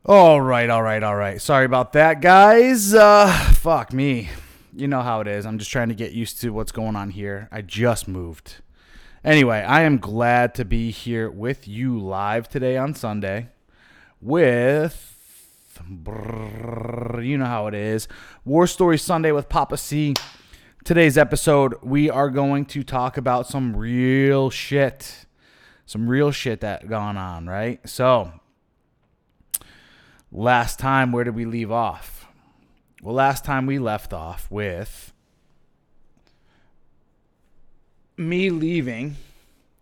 All right. Sorry about that, guys. Fuck me. You know how it is. I'm just trying to get used to what's going on here. I just moved. Anyway, I am glad to be here with you live today on Sunday with, you know how it is, War Story Sunday with Papa C. Today's episode, we are going to talk about some real shit. Some real shit that gone on, right? So, last time, where did we leave off? Well, last time we left off with me leaving.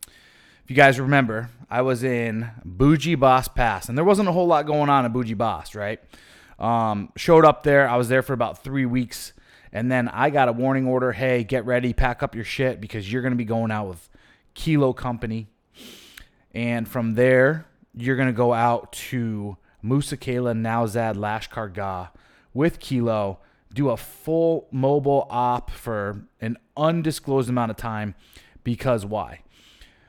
If you guys remember, I was in Bougie Boss Pass, and there wasn't a whole lot going on in Bougie Boss, right? Showed up there. I was there for about 3 weeks, and then I got a warning order. Hey, get ready, pack up your shit, because you're going to be going out with Kilo Company. And from there, you're going to go out to Musa Kela, Nowzad, Lashkar Gah with Kilo, do a full mobile op for an undisclosed amount of time. Because why?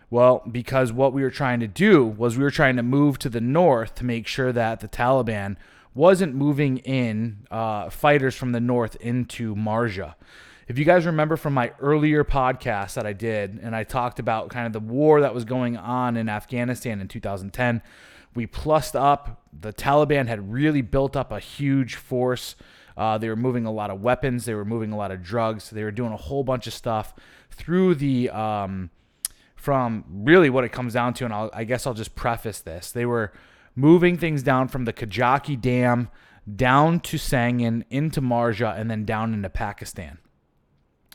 Well, because what we were trying to do was we were trying to move to the north to make sure that the Taliban wasn't moving in fighters from the north into Marja. If you guys remember from my earlier podcast that I did, and I talked about kind of the war that was going on in Afghanistan in 2010, we plussed up. The Taliban had really built up a huge force. They were moving a lot of weapons. They were moving a lot of drugs. They were doing a whole bunch of stuff through the, from really what it comes down to, and I guess I'll just preface this. They were moving things down from the Kajaki Dam down to Sangin, into Marja, and then down into Pakistan.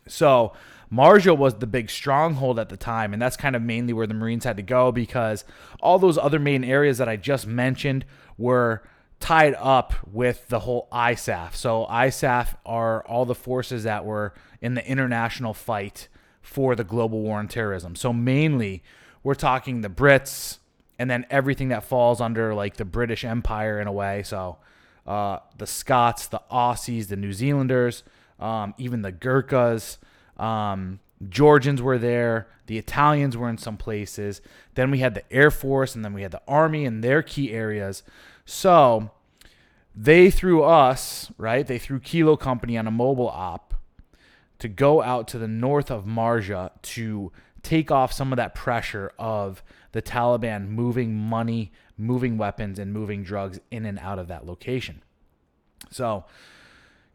So Marja was the big stronghold at the time, and that's kind of mainly where the Marines had to go, because all those other main areas that I just mentioned were tied up with the whole ISAF. So ISAF are all the forces that were in the international fight for the global war on terrorism. So mainly we're talking the Brits and then everything that falls under like the British Empire in a way. So the Scots, the Aussies, the New Zealanders, even the Gurkhas, Georgians were there. The Italians were in some places. Then we had the Air Force, and then we had the Army in their key areas. So they threw us, right? They threw Kilo Company on a mobile op to go out to the north of Marja to take off some of that pressure of the Taliban moving money, moving weapons, and moving drugs in and out of that location. So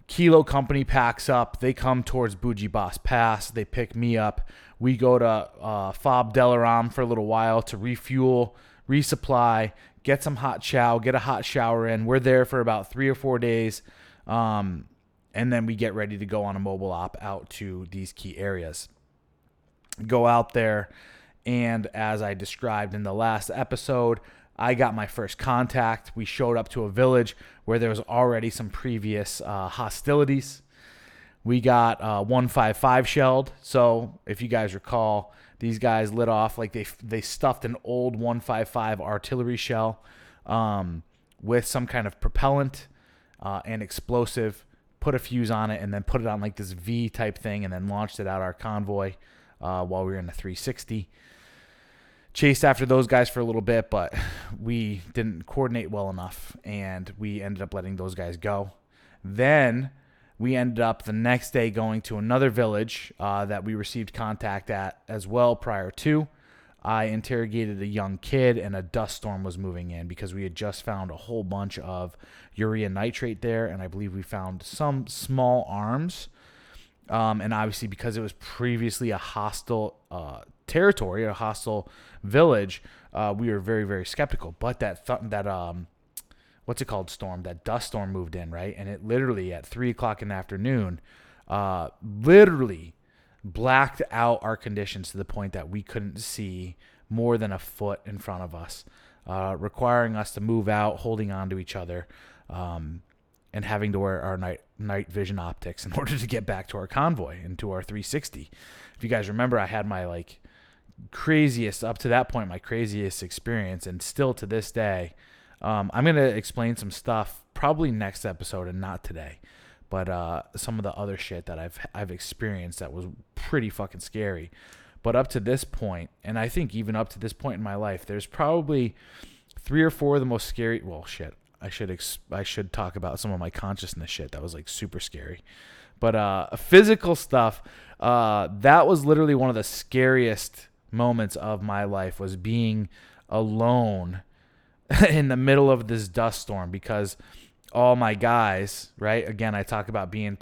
Kilo Company packs up. They come towards Bougie Boss Pass. They pick me up. We go to Fob Delaram for a little while to refuel, resupply, get some hot chow, get a hot shower in. We're there for about 3 or 4 days, and then we get ready to go on a mobile op out to these key areas. Go out there, and as I described in the last episode, I got my first contact. We showed up to a village where there was already some previous hostilities. We got 155 shelled. So if you guys recall, these guys lit off like they stuffed an old 155 artillery shell with some kind of propellant and explosive, put a fuse on it, and then put it on like this V type thing, and then launched it out our convoy while we were in a 360. Chased after those guys for a little bit, but we didn't coordinate well enough, and we ended up letting those guys go. Then we ended up the next day going to another village that we received contact at as well prior to. I interrogated a young kid, and a dust storm was moving in because we had just found a whole bunch of urea nitrate there, and I believe we found some small arms. And obviously, because it was previously a hostile territory, a hostile village, we were very, very skeptical. But that what's it called, storm, that dust storm moved in, right? And it literally at 3 o'clock in the afternoon, literally blacked out our conditions to the point that we couldn't see more than a foot in front of us, requiring us to move out, holding on to each other, and having to wear our night vision optics in order to get back to our convoy and to our 360. If you guys remember, I had my craziest, up to that point, my craziest experience, and still to this day, I'm going to explain some stuff probably next episode and not today, but some of the other shit that I've experienced that was pretty fucking scary. But up to this point, and I think even up to this point in my life, there's probably 3 or 4 of the most scary, well, shit, I should talk about some of my consciousness shit that was like super scary. But physical stuff, that was literally one of the scariest moments of my life, was being alone in the middle of this dust storm, because all my guys, right? Again, I talk about being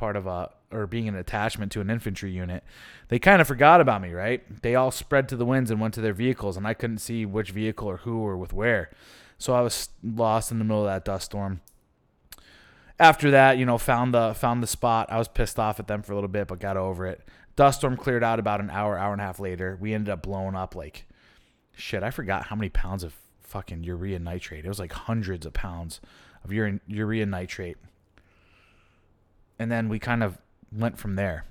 being an attachment to an infantry unit. They kind of forgot about me, right? They all spread to the winds and went to their vehicles, and I couldn't see which vehicle or who or with where. So I was lost in the middle of that dust storm. After that, found the spot. I was pissed off at them for a little bit, but got over it. Dust storm cleared out about an hour and a half later. We ended up blowing up like shit. I forgot how many pounds of fucking urea nitrate. It was like hundreds of pounds of urea nitrate. And then we kind of went from there.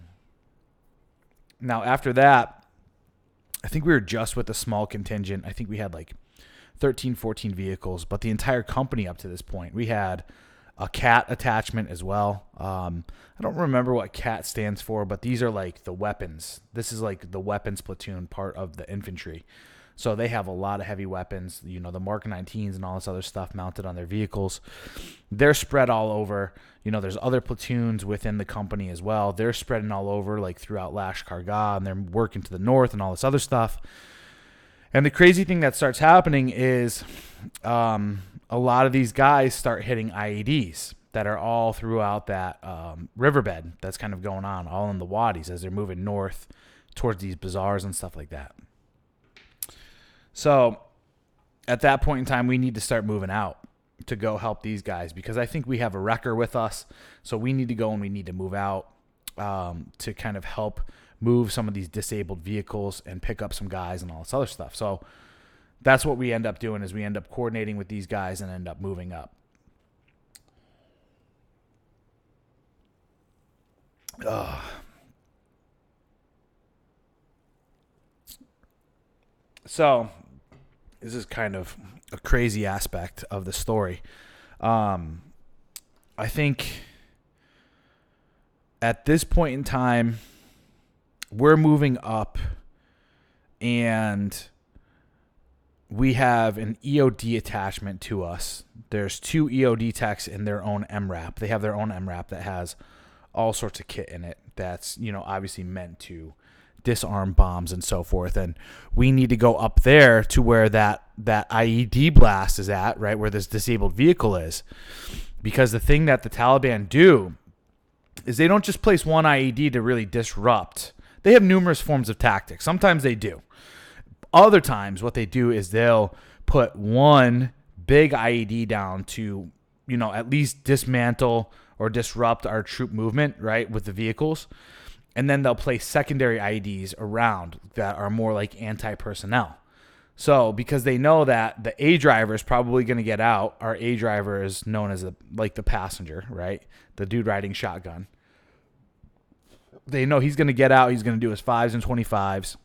Now, after that, I think we were just with a small contingent. I think we had like 13, 14 vehicles, but the entire company up to this point, we had a CAT attachment as well. I don't remember what CAT stands for, but these are like the weapons. This is like the weapons platoon part of the infantry. So they have a lot of heavy weapons, the Mark 19s and all this other stuff mounted on their vehicles. They're spread all over. There's other platoons within the company as well. They're spreading all over, like throughout Lashkar Gah, and they're working to the north and all this other stuff. And the crazy thing that starts happening is a lot of these guys start hitting IEDs that are all throughout that riverbed that's kind of going on, all in the wadis as they're moving north towards these bazaars and stuff like that. So at that point in time, we need to start moving out to go help these guys, because I think we have a wrecker with us. So we need to go and we need to move out to kind of help move some of these disabled vehicles and pick up some guys and all this other stuff. So that's what we end up doing, is we end up coordinating with these guys and end up moving up. So this is kind of a crazy aspect of the story. I think at this point in time, we're moving up, and we have an EOD attachment to us. There's 2 EOD techs in their own MRAP. They have their own MRAP that has all sorts of kit in it that's, obviously meant to disarm bombs and so forth. And we need to go up there to where that IED blast is at, right, where this disabled vehicle is. Because the thing that the Taliban do is they don't just place one IED to really disrupt. They have numerous forms of tactics. Sometimes they do. Other times what they do is they'll put one big IED down to, at least dismantle or disrupt our troop movement, right, with the vehicles. And then they'll place secondary IEDs around that are more like anti-personnel. So because they know that the A driver is probably going to get out, our A driver is known as the passenger, right? The dude riding shotgun. They know he's going to get out. He's going to do his 5s and 25s.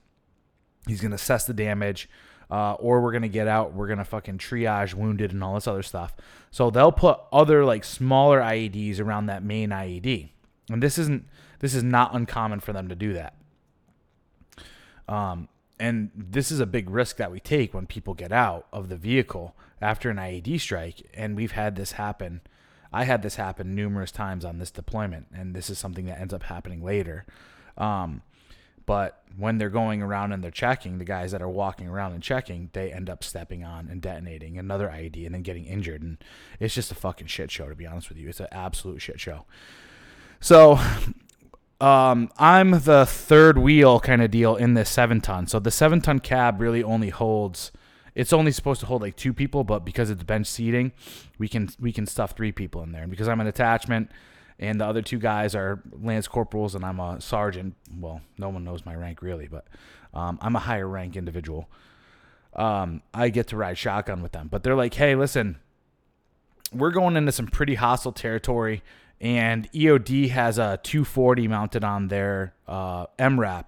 He's going to assess the damage. Or we're going to get out. We're going to fucking triage wounded and all this other stuff. So they'll put other like smaller IEDs around that main IED. And this is not uncommon for them to do that. And this is a big risk that we take when people get out of the vehicle after an IED strike. And we've had this happen. I had this happen numerous times on this deployment, and this is something that ends up happening later. But when they're going around and they're checking, the guys that are walking around and checking, they end up stepping on and detonating another IED and then getting injured. And it's just a fucking shit show, to be honest with you. It's an absolute shit show. So I'm the third wheel kind of deal in this 7-ton. So the 7-ton cab really only holds, it's only supposed to hold like 2 people, but because it's bench seating, we can stuff 3 people in there. And because I'm an attachment and the other 2 guys are lance corporals and I'm a sergeant, well, no one knows my rank really, but I'm a higher rank individual. I get to ride shotgun with them. But they're like, hey, listen, we're going into some pretty hostile territory. And EOD has a 240 mounted on their MRAP,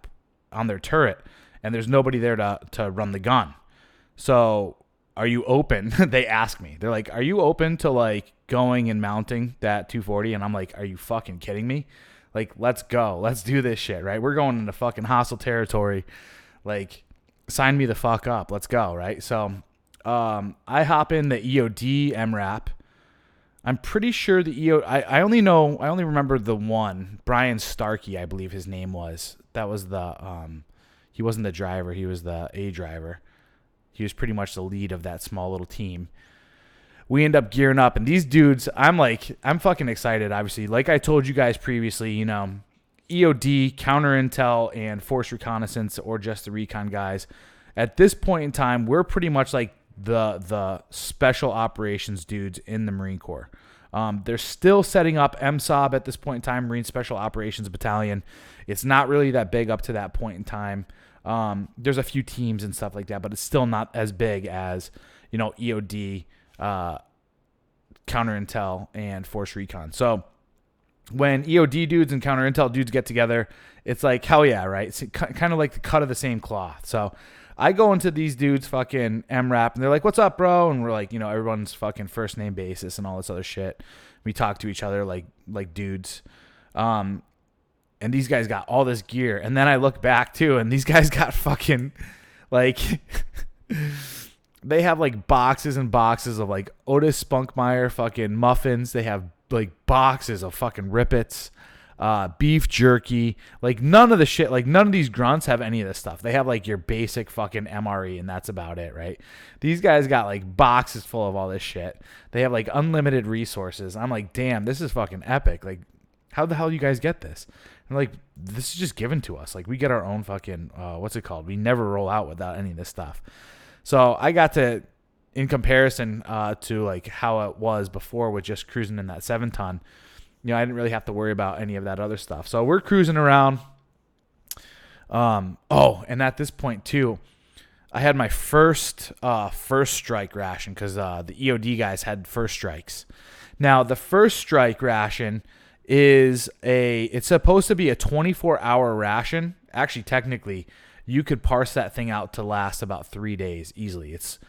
on their turret, and there's nobody there to run the gun. So are you open? They ask me. They're like, are you open to like going and mounting that 240? And I'm like, are you fucking kidding me? Like, let's go. Let's do this shit, right? We're going into fucking hostile territory. Like, sign me the fuck up. Let's go, right? So I hop in the EOD MRAP. I'm pretty sure the I only remember the one, Brian Starkey, I believe his name was. That was he wasn't the driver, he was the A driver. He was pretty much the lead of that small little team. We end up gearing up, and these dudes, I'm fucking excited, obviously. Like I told you guys previously, EOD, counterintel, and force reconnaissance, or just the recon guys. At this point in time, we're pretty much like the special operations dudes in the Marine Corps. They're still setting up MSOB at this point in time, Marine Special Operations Battalion. It's not really that big up to that point in time. There's a few teams and stuff like that, but it's still not as big as, EOD, counterintel, and force recon. So when EOD dudes and counterintel dudes get together, it's like, hell yeah, right? It's kind of like the cut of the same cloth. So I go into these dudes fucking MRAP, and they're like, what's up, bro? And we're like, everyone's fucking first name basis and all this other shit. We talk to each other like dudes. And these guys got all this gear. And then I look back too, and these guys got fucking like they have like boxes and boxes of like Otis Spunkmeyer fucking muffins. They have like boxes of fucking Rippets, beef jerky, like none of the shit, like none of these grunts have any of this stuff. They have like your basic fucking MRE, and that's about it, right? These guys got like boxes full of all this shit. They have like unlimited resources. I'm like, damn, this is fucking epic. Like, how the hell do you guys get this? And like, this is just given to us. Like, we get our own fucking, what's it called? We never roll out without any of this stuff. So I got to, in comparison to like how it was before with just cruising in that 7-ton, I didn't really have to worry about any of that other stuff. So we're cruising around. And at this point too, I had my first strike ration because the EOD guys had first strikes. Now the first strike ration it's supposed to be a 24-hour ration. Actually, technically, you could parse that thing out to last about 3 days easily. It's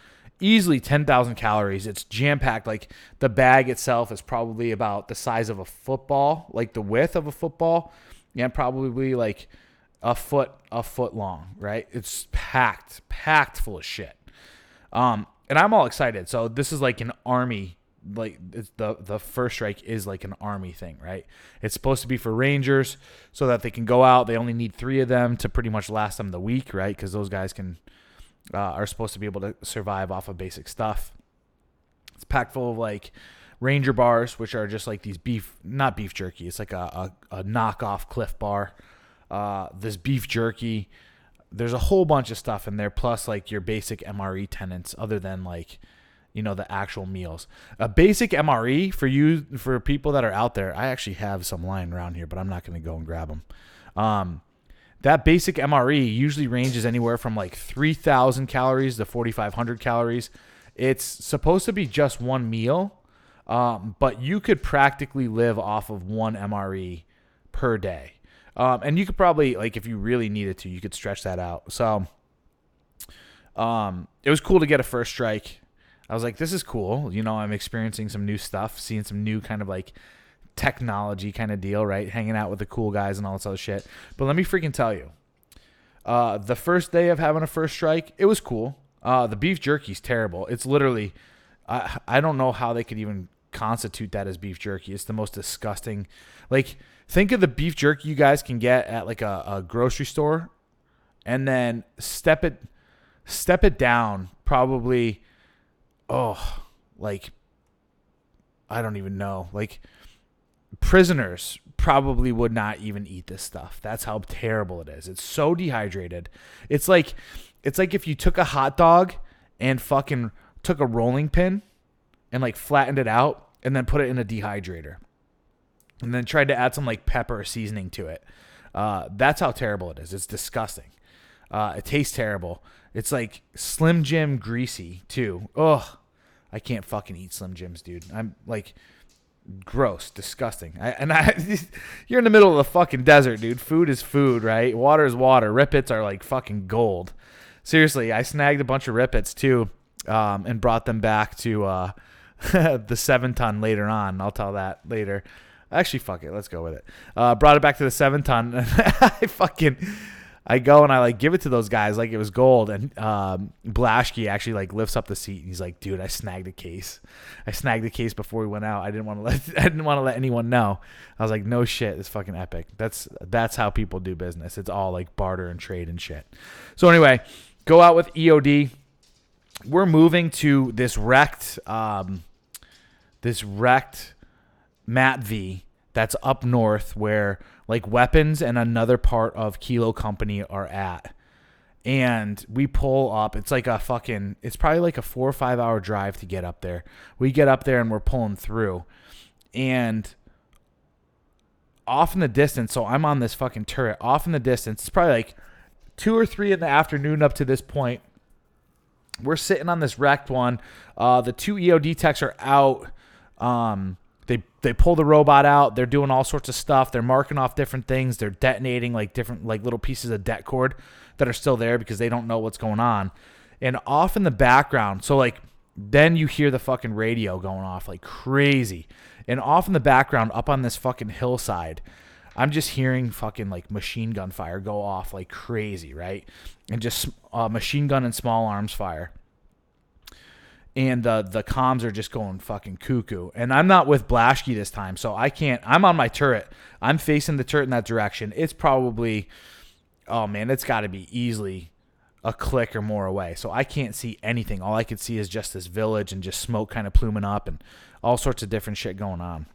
easily 10,000 calories. It's jam-packed. Like, the bag itself is probably about the size of a football, like the width of a football, and probably like a foot long, right? It's packed full of shit. And I'm all excited. So this is like an army, like it's the first strike is like an army thing, right? It's supposed to be for Rangers so that they can go out. They only need 3 of them to pretty much last them the week, right? Because those guys are supposed to be able to survive off of basic stuff. It's packed full of like Ranger bars, which are just like these not beef jerky. It's like a knockoff Cliff bar. This beef jerky. There's a whole bunch of stuff in there, plus like your basic MRE tenants, other than like, the actual meals. A basic MRE for people that are out there. I actually have some lying around here, but I'm not going to go and grab them. That basic MRE usually ranges anywhere from like 3,000 calories to 4,500 calories. It's supposed to be just one meal, but you could practically live off of one MRE per day. And you could probably, like, if you really needed to, you could stretch that out. So it was cool to get a first strike. I was like, this is cool. I'm experiencing some new stuff, seeing some new kind of like technology kind of deal, right? Hanging out with the cool guys and all this other shit. But let me freaking tell you, the first day of having a first strike, it was cool. The beef jerky's terrible. It's literally, I don't know how they could even constitute that as beef jerky. It's the most disgusting. Like, think of the beef jerky you guys can get at like a grocery store, and then step it down probably, like, I don't even know. Like, prisoners probably would not even eat this stuff. That's how terrible it is. It's so dehydrated. It's like if you took a hot dog and fucking took a rolling pin and like flattened it out and then put it in a dehydrator and then tried to add some like pepper or seasoning to it. That's how terrible it is. It's disgusting. It tastes terrible. It's like Slim Jim greasy too. Ugh. I can't fucking eat Slim Jims, dude. I'm like, gross, disgusting. You're in the middle of the fucking desert, dude. Food is food, right? Water is water. Rippets are like fucking gold. Seriously, I snagged a bunch of Rippets too, and brought them back to the 7-ton later on. I'll tell that later. Actually, fuck it. Let's go with it. Brought it back to the 7-ton. I go and I like give it to those guys like it was gold, and Blashky actually like lifts up the seat and he's like, "Dude, I snagged a case. I snagged the case before we went out. I didn't want to let anyone know." I was like, "No shit, it's fucking epic." That's how people do business. It's all like barter and trade and shit. So anyway, go out with EOD. We're moving to this wrecked Mat V that's up north where like weapons and another part of Kilo Company are at. And we pull up. It's probably like a 4 or 5 hour drive to get up there. We get up there and we're pulling through. And off in the distance, so I'm on this fucking turret. Off in the distance, it's probably like 2 or 3 in the afternoon up to this point. We're sitting on this wrecked one. The 2 EOD techs are out. They pull the robot out. They're doing all sorts of stuff. They're marking off different things. They're detonating like different like little pieces of det cord that are still there because they don't know what's going on. And off in the background, so like then you hear the fucking radio going off like crazy. And off in the background, up on this fucking hillside, I'm just hearing fucking like machine gun fire go off like crazy, right? And just machine gun and small arms fire. And the comms are just going fucking cuckoo. And I'm not with Blashky this time, so I can't. I'm on my turret. I'm facing the turret in that direction. It's probably, oh man, it's got to be easily a click or more away. So I can't see anything. All I could see is just this village and just smoke kind of pluming up and all sorts of different shit going on.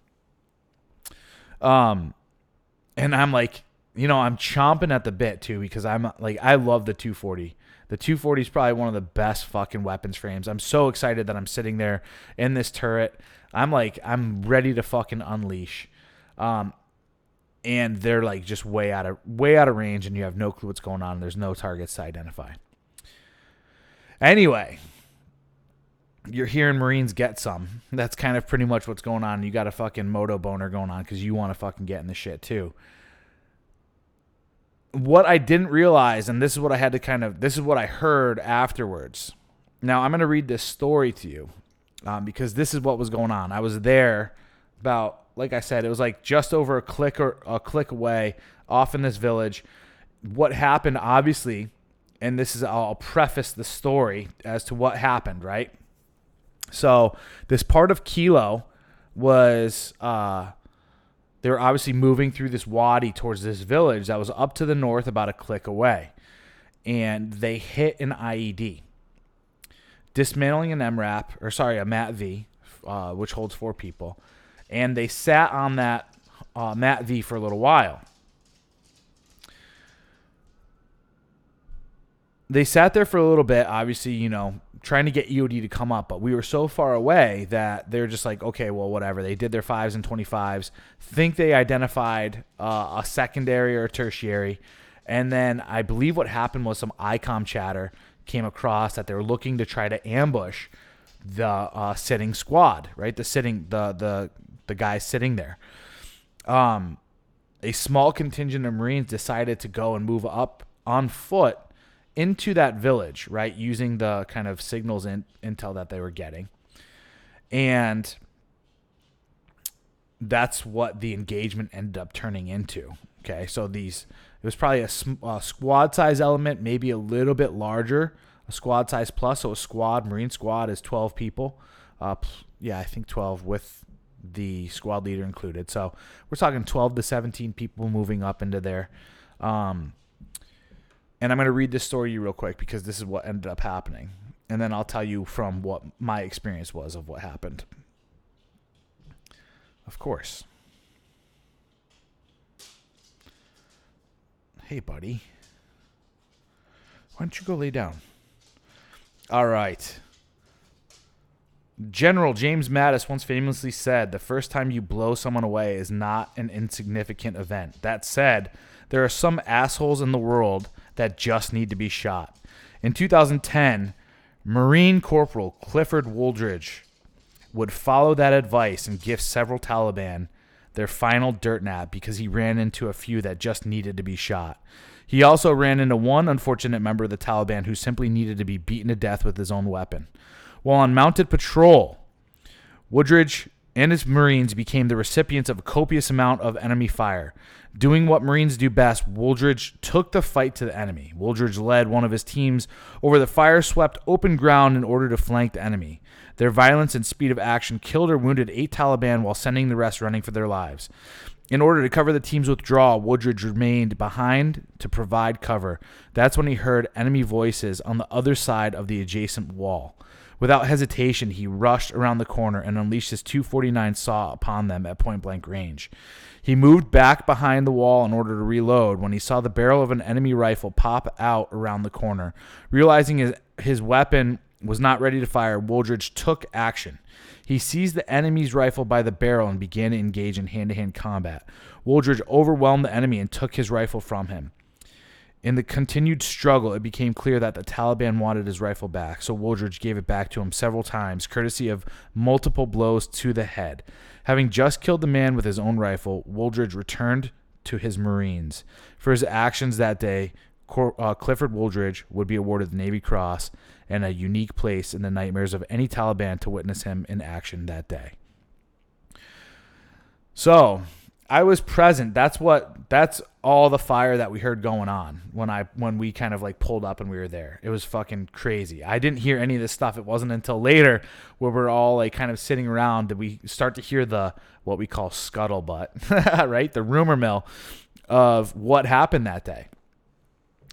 And I'm like, I'm chomping at the bit too because I'm like, I love the 240. The 240 is probably one of the best fucking weapons frames. I'm so excited that I'm sitting there in this turret. I'm ready to fucking unleash. And they're like just way out of range, and you have no clue what's going on. There's no targets to identify. Anyway, you're hearing Marines get some. That's kind of pretty much what's going on. You got a fucking moto boner going on because you want to fucking get in the shit too. What I didn't realize, and this is what I heard afterwards. Now, I'm going to read this story to you because this is what was going on. I was there about, like I said, it was like just over a click away off in this village. What happened, obviously, and I'll preface the story as to what happened, right? So this part of Kilo was... they were obviously moving through this wadi towards this village that was up to the north about a click away. And they hit an IED. Dismantling an MRAP, a Mat V, which holds 4 people. And they sat on that Mat V for a little while. They sat there for a little bit, obviously, trying to get EOD to come up, but we were so far away that they're just like, okay, well, whatever. They did their 5s and 25s, think they identified a secondary or a tertiary, and then I believe what happened was some ICOM chatter came across that they were looking to try to ambush the sitting squad, right? The guys sitting there. A small contingent of Marines decided to go and move up on foot into that village, right, using the kind of signals and intel that they were getting. And that's what the engagement ended up turning into. Okay, so it was probably a squad size element, maybe a little bit larger, a squad size plus. So Marine squad is 12 people. I think 12 with the squad leader included. So we're talking 12 to 17 people moving up into there. And I'm going to read this story to you real quick because this is what ended up happening. And then I'll tell you from what my experience was of what happened. Of course. Hey, buddy. Why don't you go lay down? All right. General James Mattis once famously said, "The first time you blow someone away is not an insignificant event." That said, there are some assholes in the world that just need to be shot. In 2010, Marine Corporal Clifford Wooldridge would follow that advice and give several Taliban their final dirt nap because he ran into a few that just needed to be shot. He also ran into one unfortunate member of the Taliban who simply needed to be beaten to death with his own weapon. While on mounted patrol, Wooldridge and his Marines became the recipients of a copious amount of enemy fire. Doing what Marines do best, Wooldridge took the fight to the enemy. Wooldridge led one of his teams over the fire-swept open ground in order to flank the enemy. Their violence and speed of action killed or wounded 8 Taliban while sending the rest running for their lives. In order to cover the team's withdrawal, Wooldridge remained behind to provide cover. That's when he heard enemy voices on the other side of the adjacent wall. Without hesitation, he rushed around the corner and unleashed his 249 saw upon them at point-blank range. He moved back behind the wall in order to reload when he saw the barrel of an enemy rifle pop out around the corner. Realizing his weapon was not ready to fire, Wooldridge took action. He seized the enemy's rifle by the barrel and began to engage in hand-to-hand combat. Wooldridge overwhelmed the enemy and took his rifle from him. In the continued struggle, it became clear that the Taliban wanted his rifle back, so Wooldridge gave it back to him several times, courtesy of multiple blows to the head. Having just killed the man with his own rifle, Wooldridge returned to his Marines. For his actions that day, Clifford Wooldridge would be awarded the Navy Cross and a unique place in the nightmares of any Taliban to witness him in action that day. So, I was present. That's all the fire that we heard going on when we kind of like pulled up and we were there. It was fucking crazy. I didn't hear any of this stuff. It wasn't until later where we're all like kind of sitting around that we start to hear the what we call scuttlebutt, right? The rumor mill of what happened that day.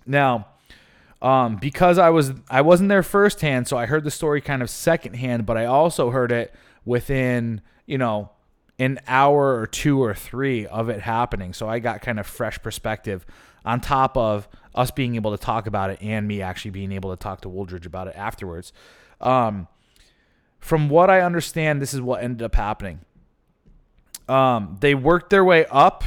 Now, because I wasn't there firsthand, so I heard the story kind of secondhand, but I also heard it within, an hour or 2 or 3 of it happening. So I got kind of fresh perspective on top of us being able to talk about it and me actually being able to talk to Wooldridge about it afterwards. From what I understand, this is what ended up happening. They worked their way up.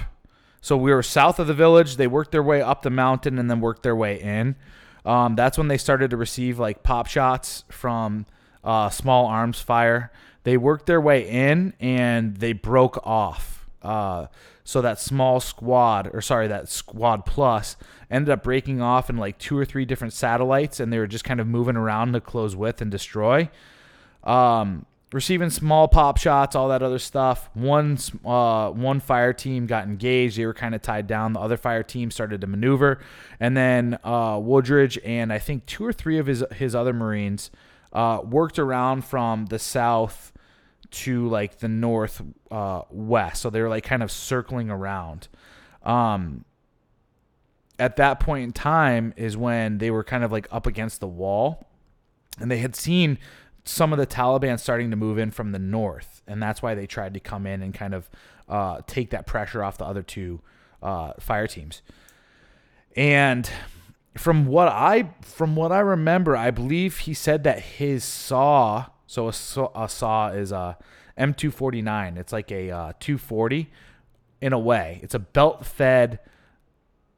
So we were south of the village. They worked their way up the mountain and then worked their way in. That's when they started to receive like pop shots from small arms fire. They worked their way in and they broke off. So that that squad plus ended up breaking off in like 2 or 3 different satellites, and they were just kind of moving around to close with and destroy. Receiving small pop shots, all that other stuff. One fire team got engaged. They were kind of tied down. The other fire team started to maneuver. And then Wooldridge and I think 2 or 3 of his other Marines worked around from the south to like the north west. So they were like kind of circling around. At that point in time is when they were kind of like up against the wall, and they had seen some of the Taliban starting to move in from the north, and that's why they tried to come in and kind of take that pressure off the other 2 fire teams. And from what I remember, I believe he said that his saw, so a saw is a M249. It's like a 240 in a way. It's a belt-fed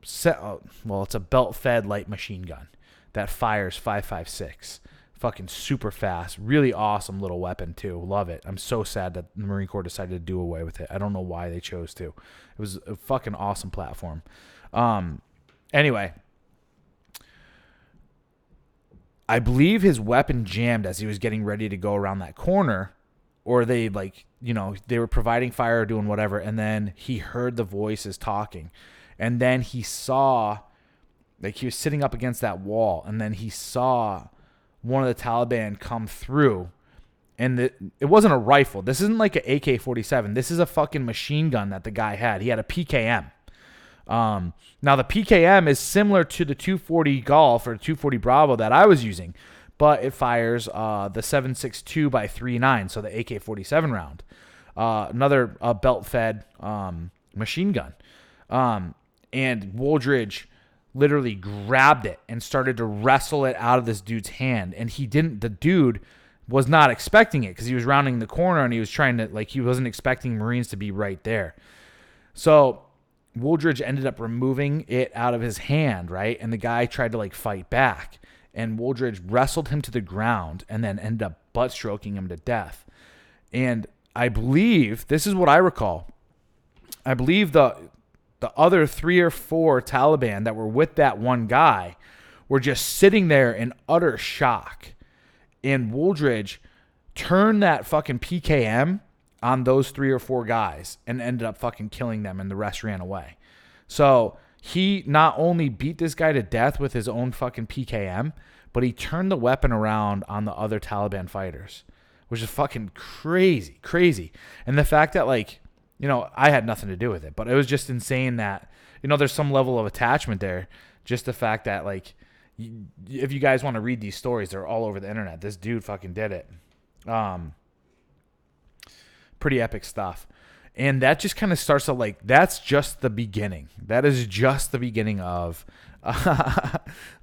it's a belt-fed light machine gun that fires 5.56. Fucking super fast. Really awesome little weapon too. Love it. I'm so sad that the Marine Corps decided to do away with it. I don't know why they chose to. It was a fucking awesome platform. Anyway, I believe his weapon jammed as he was getting ready to go around that corner, or they they were providing fire or doing whatever, and then he heard the voices talking, and then he saw, like, he was sitting up against that wall, and then he saw one of the Taliban come through, and it wasn't a rifle. This isn't like an AK-47. This is a fucking machine gun that the guy had. He had a PKM. Now the PKM is similar to the 240 Golf or 240 Bravo that I was using, but it fires the 7.62 by 3.9, so the AK-47 round. Another belt-fed machine gun. And Wooldridge literally grabbed it and started to wrestle it out of this dude's hand, and the dude was not expecting it because he was rounding the corner and he was trying to, he wasn't expecting Marines to be right there. So Wooldridge ended up removing it out of his hand, right? And the guy tried to fight back, and Wooldridge wrestled him to the ground and then ended up butt stroking him to death. And I believe, this is what I recall, I believe the other 3 or 4 Taliban that were with that one guy were just sitting there in utter shock. And Wooldridge turned that fucking PKM on those 3 or 4 guys and ended up fucking killing them, and the rest ran away. So he not only beat this guy to death with his own fucking PKM, but he turned the weapon around on the other Taliban fighters, which is fucking crazy. And the fact that, like, you know, I had nothing to do with it, but it was just insane that, you know, there's some level of attachment there. Just the fact that, like, if you guys want to read these stories, they're all over the internet. This dude fucking did it. Pretty epic stuff. And that just kind of starts to, like, that's just the beginning. That is just the beginning of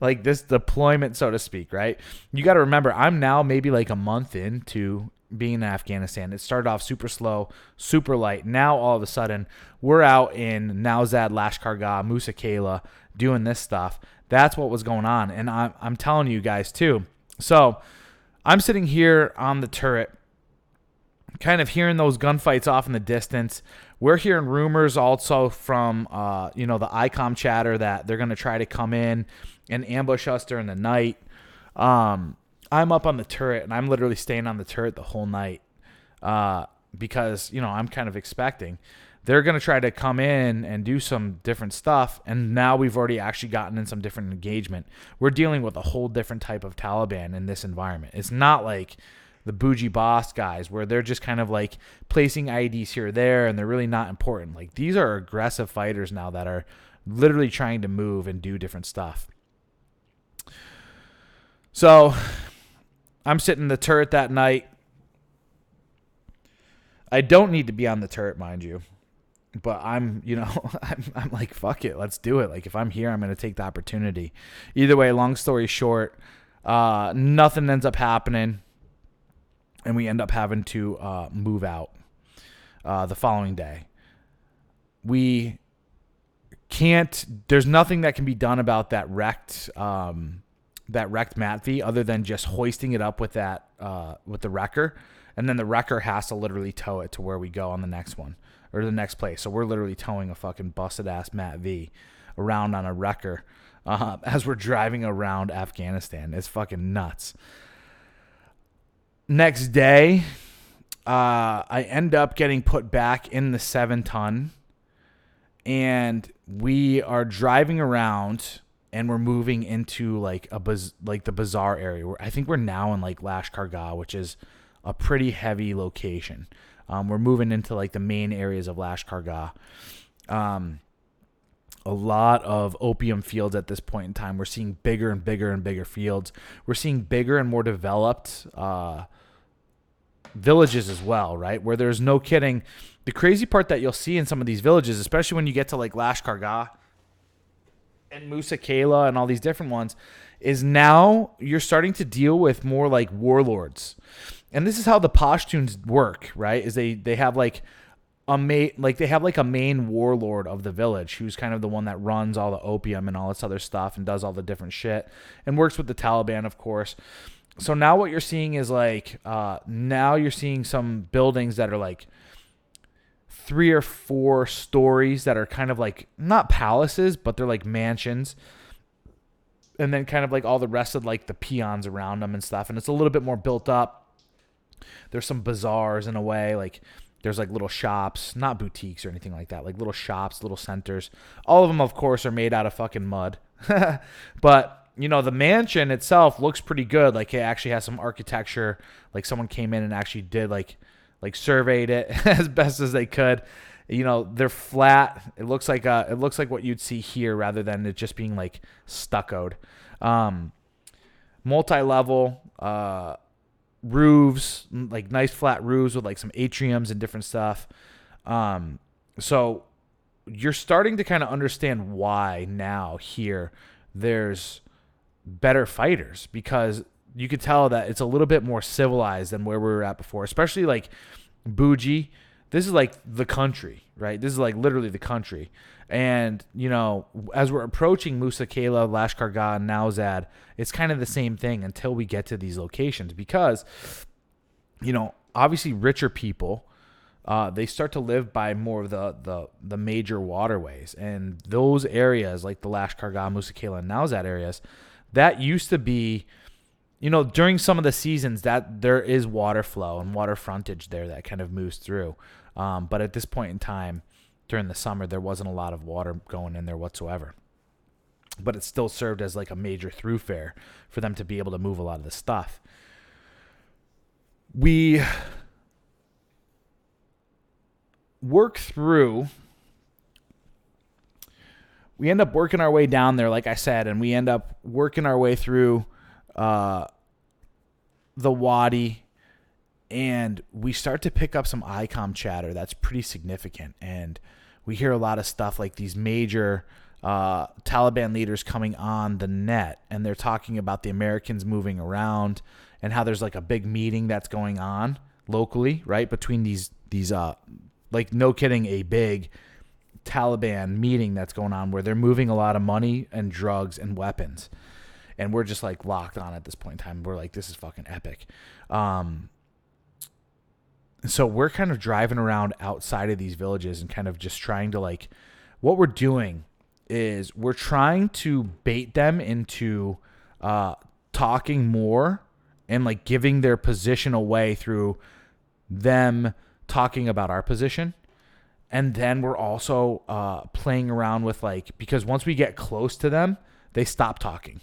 like this deployment, so to speak, right? You got to remember, I'm now maybe like a month into being in Afghanistan. It started off super slow, super light. Now all of a sudden we're out in Nowzad, Lashkar Gah, Musa Kayla doing this stuff. That's what was going on. And I'm telling you guys too. So I'm sitting here on the turret, kind of hearing those gunfights off in the distance. We're hearing rumors also from, the ICOM chatter that they're going to try to come in and ambush us during the night. I'm up on the turret, and I'm literally staying on the turret the whole night because, you know, I'm kind of expecting they're going to try to come in and do some different stuff. And now we've already actually gotten in some different engagement. We're dealing with a whole different type of Taliban in this environment. It's not like the bougie boss guys where they're just kind of like placing IEDs here or there and they're really not important. Like, these are aggressive fighters now that are literally trying to move and do different stuff. So I'm sitting in the turret that night. I don't need to be on the turret, mind you, but I'm like, fuck it, let's do it. Like, if I'm here, I'm going to take the opportunity. Either way, long story short, nothing ends up happening. And we end up having to move out the following day. We can't. There's nothing that can be done about that wrecked MATV other than just hoisting it up with the wrecker, and then the wrecker has to literally tow it to where we go on the next one or the next place. So we're literally towing a fucking busted ass MATV around on a wrecker as we're driving around Afghanistan. It's fucking nuts. Next day, I end up getting put back in the 7-ton, and we are driving around, and we're moving into like the bazaar area. I think we're now in like Lashkar Gah, which is a pretty heavy location. We're moving into like the main areas of Lashkar Gah. A lot of opium fields at this point in time. We're seeing bigger and bigger and bigger fields. We're seeing bigger and more developed villages as well, right? Where there's no kidding. The crazy part that you'll see in some of these villages, especially when you get to like Lashkar Gah and Musa Kayla and all these different ones, is now you're starting to deal with more like warlords. And this is how the Pashtuns work, right? Is they have like a main warlord of the village who's kind of the one that runs all the opium and all this other stuff and does all the different shit and works with the Taliban, of course. So now what you're seeing is like, now you're seeing some buildings that are like 3 or 4 stories that are kind of like, not palaces, but they're like mansions. And then kind of like all the rest of like the peons around them and stuff. And it's a little bit more built up. There's some bazaars in a way, like there's like little shops, not boutiques or anything like that, like little shops, little centers. All of them, of course, are made out of fucking mud. But you know, the mansion itself looks pretty good. Like, it actually has some architecture. Like, someone came in and actually did like surveyed it as best as they could. You know, they're flat. It looks like what you'd see here rather than it just being like stuccoed. Multi-level roofs, like nice flat roofs with like some atriums and different stuff. So you're starting to kind of understand why now here there's better fighters, because you could tell that it's a little bit more civilized than where we were at before, especially like Bougie. This is like the country, right? This is like literally the country. And, you know, as we're approaching Musa Kayla, Lashkar Gah, and Nowzad, it's kind of the same thing until we get to these locations because, you know, obviously richer people, they start to live by more of the major waterways. And those areas like the Lashkar Gah, Musa Kayla, and Nowzad areas, that used to be during some of the seasons that there is water flow and water frontage there that kind of moves through. But at this point in time, during the summer, there wasn't a lot of water going in there whatsoever. But it still served as like a major thoroughfare for them to be able to move a lot of the stuff. We end up working our way down there, like I said, and we end up working our way through the wadi, and we start to pick up some ICOM chatter that's pretty significant. And we hear a lot of stuff like these major Taliban leaders coming on the net, and they're talking about the Americans moving around and how there's like a big meeting that's going on locally, right, between these like, no kidding, a big Taliban meeting that's going on where they're moving a lot of money and drugs and weapons. And we're just like locked on at this point in time. We're like, this is fucking epic. So we're kind of driving around outside of these villages and kind of just trying to like, what we're doing is we're trying to bait them into talking more and like giving their position away through them talking about our position. And then we're also playing around with like, because once we get close to them, they stop talking.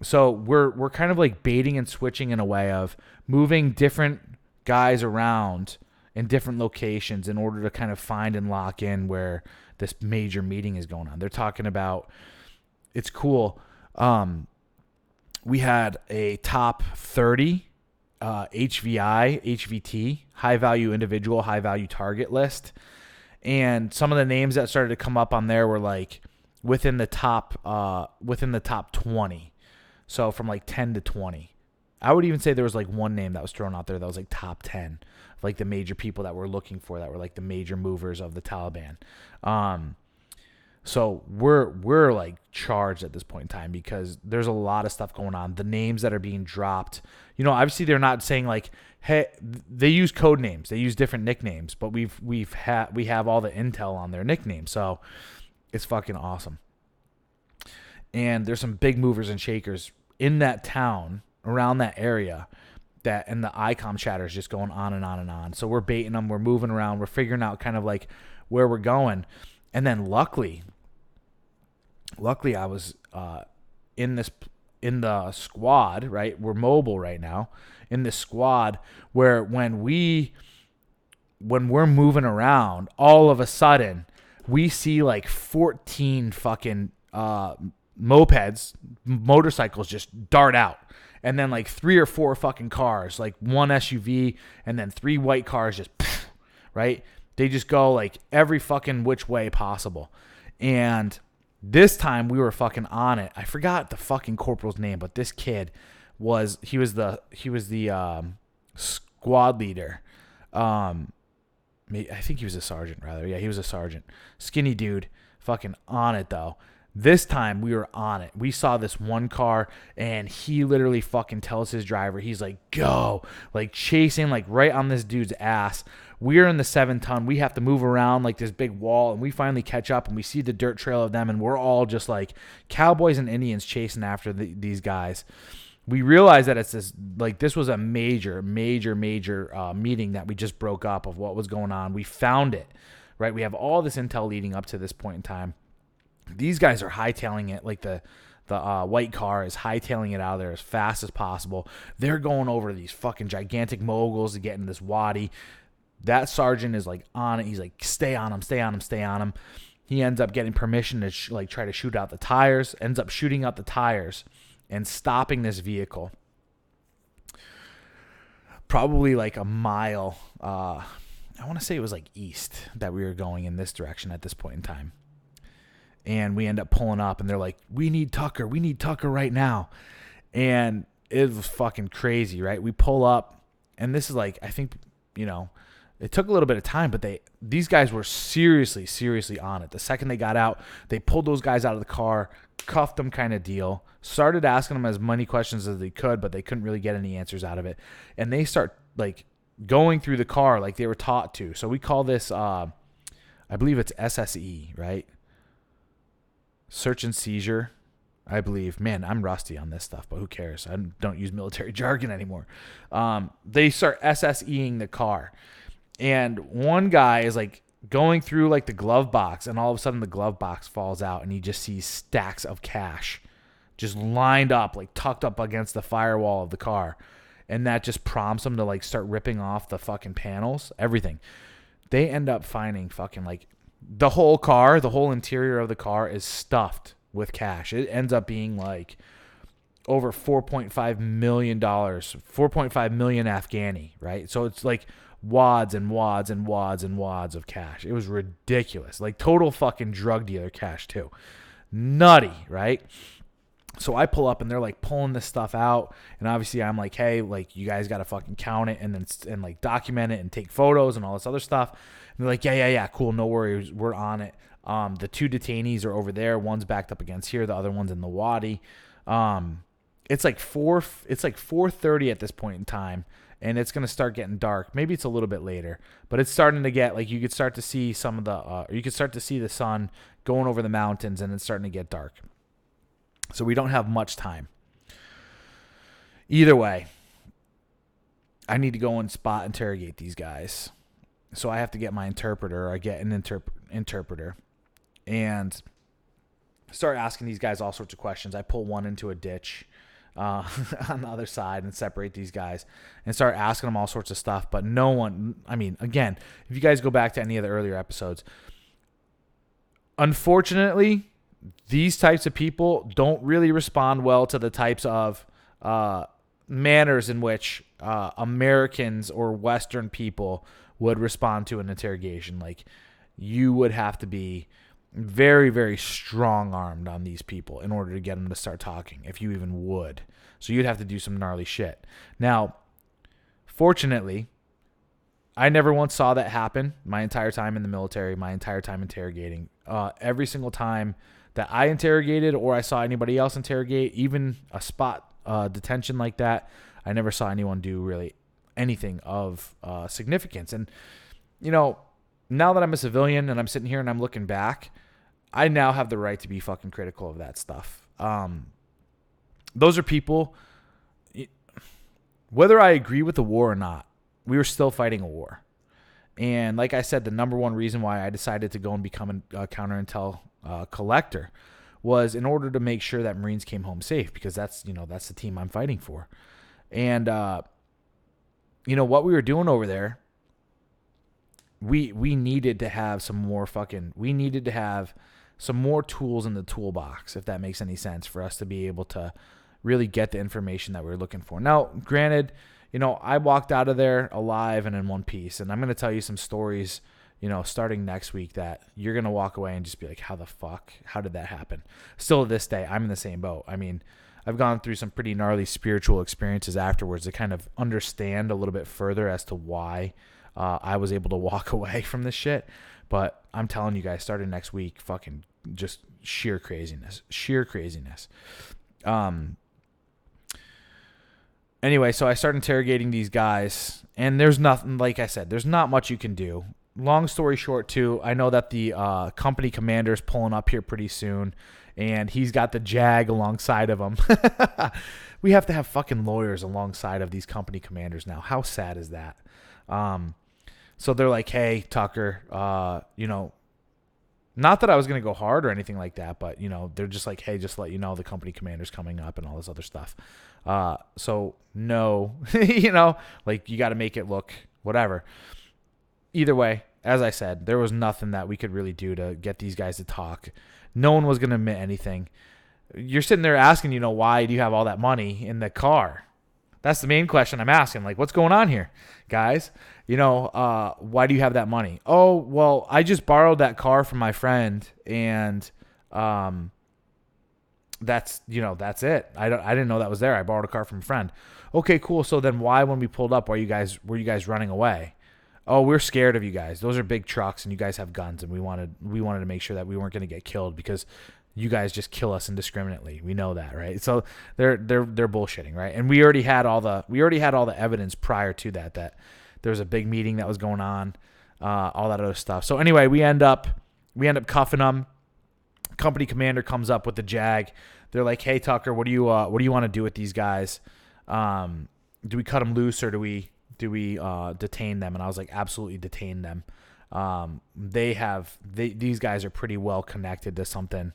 So we're kind of like baiting and switching in a way of moving different guys around in different locations in order to kind of find and lock in where this major meeting is going on. They're talking about, it's cool. We had a top 30 HVT, high value individual, high value target list. And some of the names that started to come up on there were like within the top 20. So from like 10 to 20. I would even say there was like one name that was thrown out there that was like top 10, like the major people that we're looking for that were like the major movers of the Taliban. So we're like charged at this point in time because there's a lot of stuff going on. The names that are being dropped, obviously they're not saying like, hey, they use code names, they use different nicknames, but we have all the intel on their nicknames. So it's fucking awesome. And there's some big movers and shakers in that town, around that area, and the ICOM chatter is just going on and on and on. So we're baiting them, we're moving around, we're figuring out kind of like where we're going. And then luckily I was in the squad, right? We're mobile right now in this squad where when we're moving around, all of a sudden we see like 14 fucking motorcycles just dart out. And then like 3 or 4 fucking cars, like one SUV and then 3 white cars just, right? They just go like every fucking which way possible. And this time we were fucking on it. I forgot the fucking corporal's name, but this kid was the squad leader. I think he was a sergeant rather. Yeah, he was a sergeant. Skinny dude, fucking on it though. This time we were on it. We saw this one car and he literally fucking tells his driver, he's like, go, like chasing like right on this dude's ass. We're in the 7-ton. We have to move around like this big wall, and we finally catch up and we see the dirt trail of them, and we're all just like cowboys and Indians chasing after these guys. We realized that this was a major meeting that we just broke up of what was going on. We found it, right? We have all this intel leading up to this point in time. These guys are hightailing it, like the white car is hightailing it out of there as fast as possible. They're going over these fucking gigantic moguls to get in this wadi. That sergeant is like on it. He's like, stay on him, stay on him, stay on him. He ends up getting permission to try to shoot out the tires, ends up shooting out the tires and stopping this vehicle. Probably like a mile. I want to say it was like east that we were going in this direction at this point in time. And we end up pulling up and they're like, we need Tucker right now. And it was fucking crazy, right? We pull up and this is like, I think, it took a little bit of time, but these guys were seriously on it. The second they got out, they pulled those guys out of the car, cuffed them kind of deal, started asking them as many questions as they could, but they couldn't really get any answers out of it. And they start like going through the car like they were taught to. So we call this, I believe it's SSE, right? Search and seizure. I believe. Man, I'm rusty on this stuff, but who cares? I don't use military jargon anymore. They start SSEing the car. And one guy is like going through like the glove box, and all of a sudden the glove box falls out, and he just sees stacks of cash just lined up, like tucked up against the firewall of the car. And that just prompts him to like start ripping off the fucking panels, everything. They end up finding fucking like the whole car, the whole interior of the car is stuffed with cash. It ends up being like over $4.5 million, 4.5 million Afghani, right? So it's like wads and wads and wads and wads of cash. It was ridiculous. Like total fucking drug dealer cash too. Nutty, right? So I pull up and they're like pulling this stuff out, and obviously I'm like, hey, like you guys got to fucking count it and like document it and take photos and all this other stuff. And they're like, yeah, cool, no worries, we're on it. The two detainees are over there. One's backed up against here. The other one's in the wadi. It's like 4:30 at this point in time, and it's gonna start getting dark. Maybe it's a little bit later, but it's starting to get like you could start to see some of the you could start to see the sun going over the mountains, and it's starting to get dark. So we don't have much time. Either way, I need to go and spot interrogate these guys. So I have to get my interpreter. I get an interpreter and start asking these guys all sorts of questions. I pull one into a ditch on the other side and separate these guys and start asking them all sorts of stuff. But no one, I mean, again, if you guys go back to any of the earlier episodes, unfortunately, these types of people don't really respond well to the types of manners in which Americans or Western people would respond to an interrogation. Like, you would have to be very, very strong-armed on these people in order to get them to start talking, if you even would. So you'd have to do some gnarly shit. Now, fortunately, I never once saw that happen my entire time in the military, my entire time interrogating. Every single time that I interrogated or I saw anybody else interrogate, even a spot detention like that, I never saw anyone do really anything of significance. And, you know, now that I'm a civilian and I'm sitting here and I'm looking back, I now have the right to be fucking critical of that stuff. Those are people, whether I agree with the war or not, we were still fighting a war. And like I said, the number one reason why I decided to go and become a counterintel collector was in order to make sure that Marines came home safe, because that's the team I'm fighting for. And, what we were doing over there, we needed to have some more tools in the toolbox, if that makes any sense, for us to be able to really get the information that we were looking for. Now, granted, I walked out of there alive and in one piece, and I'm going to tell you some stories, starting next week that you're going to walk away and just be like, how the fuck? How did that happen? Still to this day, I'm in the same boat. I mean, I've gone through some pretty gnarly spiritual experiences afterwards to kind of understand a little bit further as to why I was able to walk away from this shit. But I'm telling you guys, starting next week, fucking just sheer craziness. Anyway, so I start interrogating these guys, and there's nothing, like I said, there's not much you can do. Long story short, too, I know that the company commander's pulling up here pretty soon, and he's got the JAG alongside of him. We have to have fucking lawyers alongside of these company commanders now. How sad is that? So they're like, hey, Tucker, not that I was going to go hard or anything like that, but, they're just like, hey, just let you know the company commander's coming up and all this other stuff. So no, like you got to make it look whatever. Either way, as I said, there was nothing that we could really do to get these guys to talk. No one was going to admit anything. You're sitting there asking, why do you have all that money in the car? That's the main question I'm asking. Like, what's going on here, guys? Why do you have that money? Oh, well, I just borrowed that car from my friend, and that's it. I didn't know that was there. I borrowed a car from a friend. Okay, cool. So then why, when we pulled up, were you guys running away? Oh, we're scared of you guys. Those are big trucks, and you guys have guns, and we wanted to make sure that we weren't going to get killed because you guys just kill us indiscriminately. We know that, right? So they're bullshitting, right? And we already had all the evidence prior to that there was a big meeting that was going on, all that other stuff. So anyway, we end up cuffing them, Company commander comes up with the JAG. They're like, "Hey Tucker, what do you want to do with these guys? Do we cut them loose or do we detain them?" And I was like, "Absolutely detain them. These guys are pretty well connected to something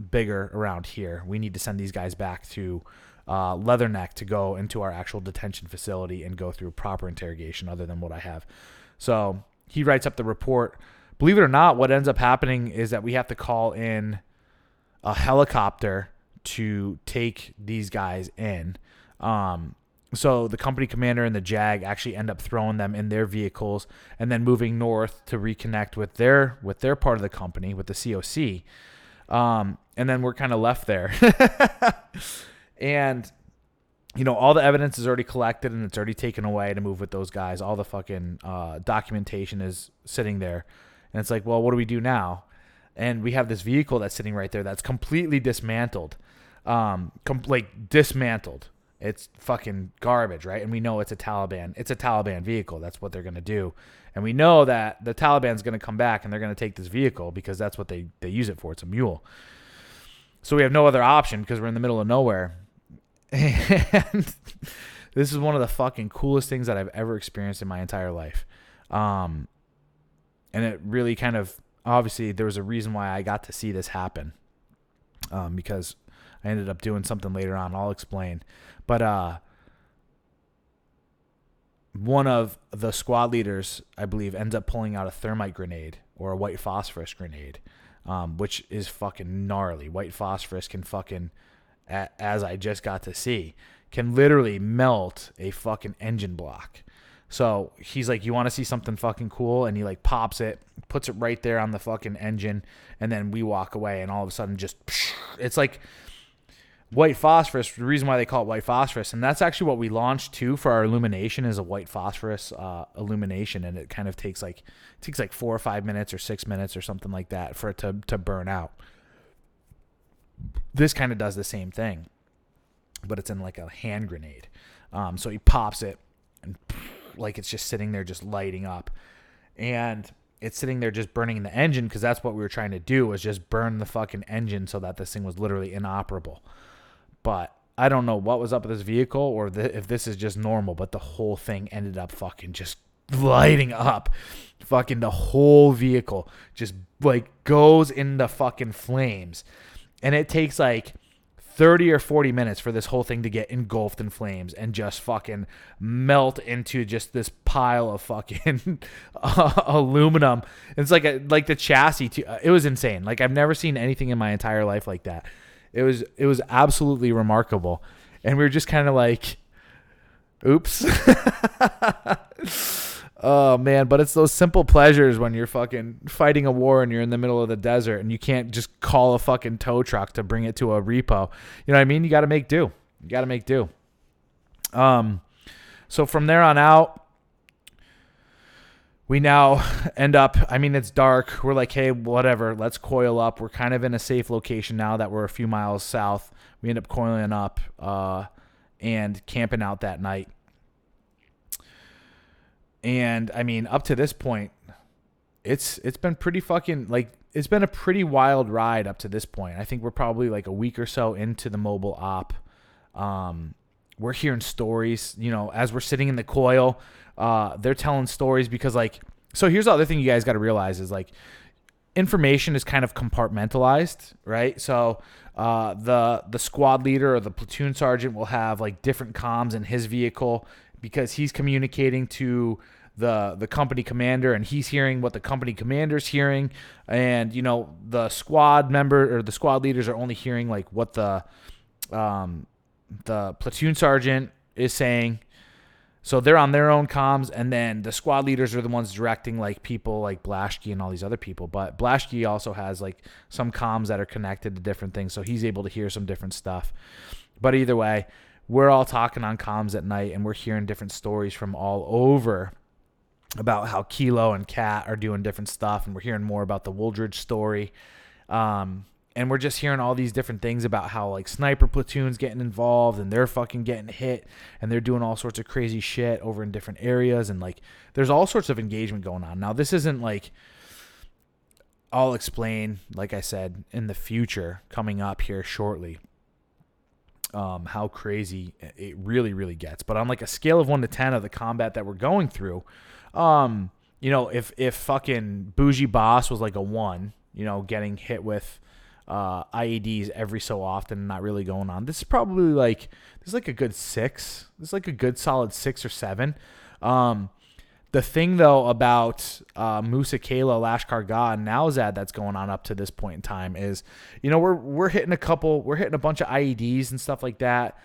bigger around here. We need to send these guys back to Leatherneck to go into our actual detention facility and go through proper interrogation other than what I have." So he writes up the report. Believe it or not, what ends up happening is that we have to call in a helicopter to take these guys in. So the company commander and the JAG actually end up throwing them in their vehicles and then moving north to reconnect with their part of the company, with the COC. And then we're kind of left there. And, all the evidence is already collected and it's already taken away to move with those guys. All the fucking documentation is sitting there. And it's like, well, what do we do now? And we have this vehicle that's sitting right there that's completely dismantled. Dismantled. It's fucking garbage, right? And we know it's a Taliban vehicle. That's what they're going to do. And we know that the Taliban's going to come back and they're going to take this vehicle because that's what they use it for. It's a mule. So we have no other option because we're in the middle of nowhere. And this is one of the fucking coolest things that I've ever experienced in my entire life. And it really kind of, obviously there was a reason why I got to see this happen. Because I ended up doing something later on. I'll explain. But one of the squad leaders, I believe, ends up pulling out a thermite grenade or a white phosphorus grenade, which is fucking gnarly. White phosphorus can fucking, as I just got to see, can literally melt a fucking engine block. So he's like, "You want to see something fucking cool?" And he like pops it, puts it right there on the fucking engine, and then we walk away, and all of a sudden just, it's like white phosphorus. The reason why they call it white phosphorus, and that's actually what we launched to for our illumination, is a white phosphorus illumination, and it kind of takes like 4 or 5 minutes or 6 minutes or something like that for it to burn out. This kind of does the same thing, but it's in like a hand grenade. So he pops it, and like it's just sitting there just lighting up, and it's sitting there just burning the engine, because that's what we were trying to do, was just burn the fucking engine so that this thing was literally inoperable. But I don't know what was up with this vehicle or if this is just normal, but the whole thing ended up fucking just lighting up. Fucking the whole vehicle just like goes into fucking flames. And it takes like 30 or 40 minutes for this whole thing to get engulfed in flames and just fucking melt into just this pile of fucking aluminum. It's like the chassis too. It was insane. Like, I've never seen anything in my entire life like that. It was absolutely remarkable. And we were just kind of like, oops. Oh man, but it's those simple pleasures when you're fucking fighting a war and you're in the middle of the desert and you can't just call a fucking tow truck to bring it to a repo. You know what I mean? You got to make do. So from there on out, we now end up, I mean, it's dark. We're like, hey, whatever, let's coil up. We're kind of in a safe location now that we're a few miles south. We end up coiling up and camping out that night. And I mean, up to this point, it's been pretty fucking, like, it's been a pretty wild ride up to this point. I think we're probably like a week or so into the mobile op. We're hearing stories, you know, as we're sitting in the coil. They're telling stories because, like, so here's the other thing you guys got to realize is, like, information is kind of compartmentalized, right? So the squad leader or the platoon sergeant will have like different comms in his vehicle, because he's communicating to the company commander, and he's hearing what the company commander's hearing. And, you know, the squad member or the squad leaders are only hearing like what the platoon sergeant is saying. So they're on their own comms, and then the squad leaders are the ones directing like people like Lashkar and all these other people. But Lashkar also has like some comms that are connected to different things, so he's able to hear some different stuff. But either way, we're all talking on comms at night, and we're hearing different stories from all over about how Kilo and Kat are doing different stuff, and we're hearing more about the Wooldridge story. And we're just hearing all these different things about how, like, sniper platoons getting involved, and they're fucking getting hit, and they're doing all sorts of crazy shit over in different areas, and, like, there's all sorts of engagement going on. Now, this isn't, like, I'll explain, like I said, in the future coming up here shortly, how crazy it really, really gets. But on like a scale of 1 to 10 of the combat that we're going through, if fucking Bougie Boss was like a 1, getting hit with IEDs every so often and not really going on, this is probably like, this is like a good 6. This is like a good solid 6 or 7. The thing though about Musa Kayla, Lashkar Gah, and Nowzad that's going on up to this point in time is, we're hitting a bunch of IEDs and stuff like that.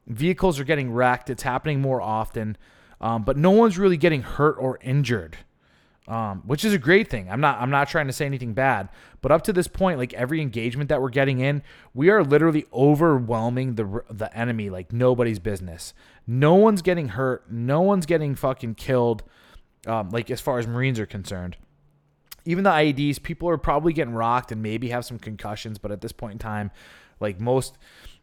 Vehicles are getting wrecked. It's happening more often, but no one's really getting hurt or injured, which is a great thing. I'm not trying to say anything bad, but up to this point, like every engagement that we're getting in, we are literally overwhelming the enemy like nobody's business. No one's getting hurt. No one's getting fucking killed. Like as far as Marines are concerned, even the IEDs, people are probably getting rocked and maybe have some concussions. But at this point in time, like this